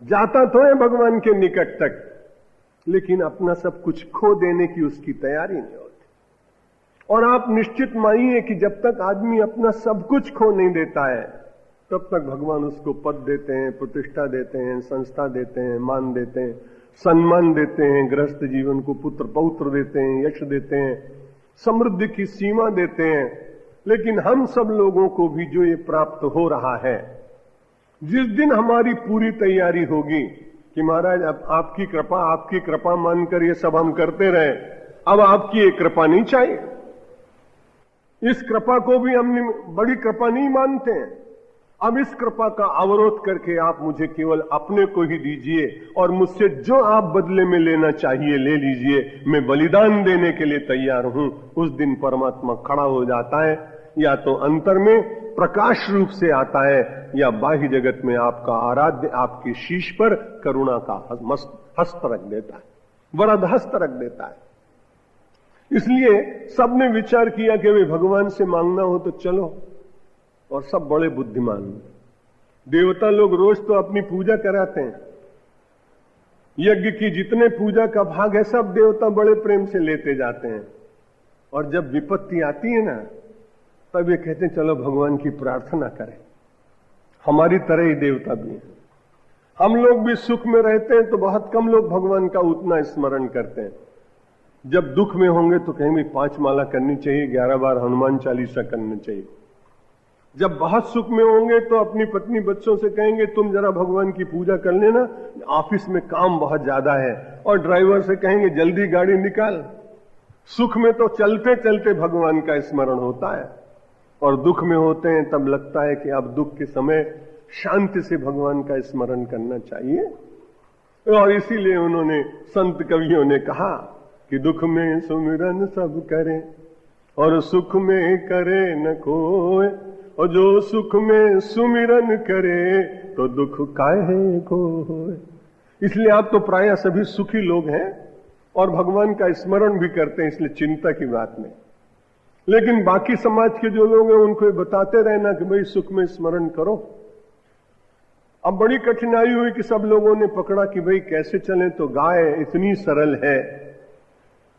जाता तो है भगवान के निकट तक, लेकिन अपना सब कुछ खो देने की उसकी तैयारी नहीं होती। और आप निश्चित मानिए कि जब तक आदमी अपना सब कुछ खो नहीं देता है, तब तक भगवान उसको पद देते हैं, प्रतिष्ठा देते हैं, संस्था देते हैं, मान देते हैं, सम्मान देते हैं, गृहस्थ जीवन को पुत्र पौत्र देते हैं, यश देते हैं, समृद्धि की सीमा देते हैं। लेकिन हम सब लोगों को भी जो ये प्राप्त हो रहा है, जिस दिन हमारी पूरी तैयारी होगी कि महाराज अब आपकी कृपा मानकर ये सब हम करते रहे, अब आपकी ये कृपा नहीं चाहिए, इस कृपा को भी हम बड़ी कृपा नहीं मानते हैं, अब इस कृपा का अवरोध करके आप मुझे केवल अपने को ही दीजिए और मुझसे जो आप बदले में लेना चाहिए ले लीजिए, मैं बलिदान देने के लिए तैयार हूं। उस दिन परमात्मा खड़ा हो जाता है, या तो अंतर में प्रकाश रूप से आता है, या बाह्य जगत में आपका आराध्य आपके शीश पर करुणा का हस्त रख देता है, वरद हस्त रख देता है। इसलिए सबने विचार किया कि वे भगवान से मांगना हो तो चलो, और सब बड़े बुद्धिमान। देवता लोग रोज तो अपनी पूजा कराते हैं, यज्ञ की जितने पूजा का भाग है सब देवता बड़े प्रेम से लेते जाते हैं, और जब विपत्ति आती है ना, तब ये कहते हैं चलो भगवान की प्रार्थना करें। हमारी तरह ही देवता भी हैं। हम लोग भी सुख में रहते हैं तो बहुत कम लोग भगवान का उतना स्मरण करते हैं। जब दुख में होंगे तो कहेंगे 5 माला करनी चाहिए, 11 बार हनुमान चालीसा करनी चाहिए। जब बहुत सुख में होंगे तो अपनी पत्नी बच्चों से कहेंगे तुम जरा भगवान की पूजा कर लेना, ऑफिस में काम बहुत ज्यादा है, और ड्राइवर से कहेंगे जल्दी गाड़ी निकाल। सुख में तो चलते चलते भगवान का स्मरण होता है, और दुख में होते हैं तब लगता है कि अब दुख के समय शांति से भगवान का स्मरण करना चाहिए। और इसीलिए उन्होंने संत कवियों ने कहा कि दुख में सुमिरन सब करें और सुख में करे न कोय, और जो सुख में सुमिरन करे तो दुख काहे को होए। इसलिए आप तो प्रायः सभी सुखी लोग हैं और भगवान का स्मरण भी करते हैं, इसलिए चिंता की बात नहीं। लेकिन बाकी समाज के जो लोग हैं उनको बताते रहना कि भाई सुख में स्मरण करो। अब बड़ी कठिनाई हुई कि सब लोगों ने पकड़ा कि भाई कैसे चले, तो गाय इतनी सरल है,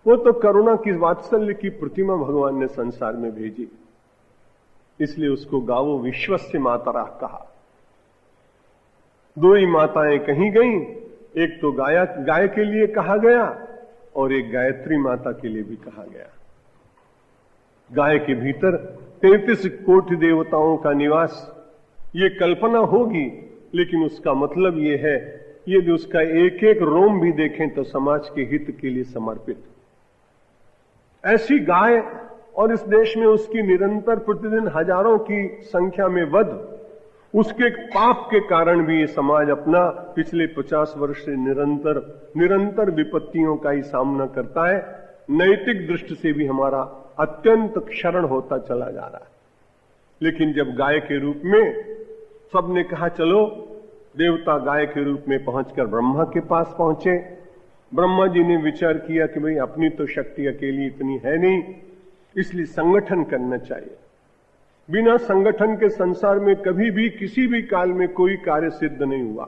वो तो करुणा की वात्सल्य की प्रतिमा भगवान ने संसार में भेजी, इसलिए उसको गावो विश्वस्य मातरा कहा। 2 ही माताएं कहीं गईं, एक तो गाय के लिए कहा गया और एक गायत्री माता के लिए भी कहा गया। गाय के भीतर 33 कोटि देवताओं का निवास, ये कल्पना होगी, लेकिन उसका मतलब ये है यदि उसका एक एक रोम भी देखें तो समाज के हित के लिए समर्पित। ऐसी गाय, और इस देश में उसकी निरंतर प्रतिदिन हजारों की संख्या में वध, उसके पाप के कारण भी ये समाज अपना पिछले 50 वर्ष से निरंतर विपत्तियों का ही सामना करता है। नैतिक दृष्टि से भी हमारा अत्यंत क्षरण होता चला जा रहा है। लेकिन जब गाय के रूप में सबने कहा चलो, देवता गाय के रूप में पहुंचकर ब्रह्मा के पास पहुंचे। ब्रह्मा जी ने विचार किया कि भाई अपनी तो शक्ति अकेली इतनी है नहीं, इसलिए संगठन करना चाहिए। बिना संगठन के संसार में कभी भी किसी भी काल में कोई कार्य सिद्ध नहीं हुआ।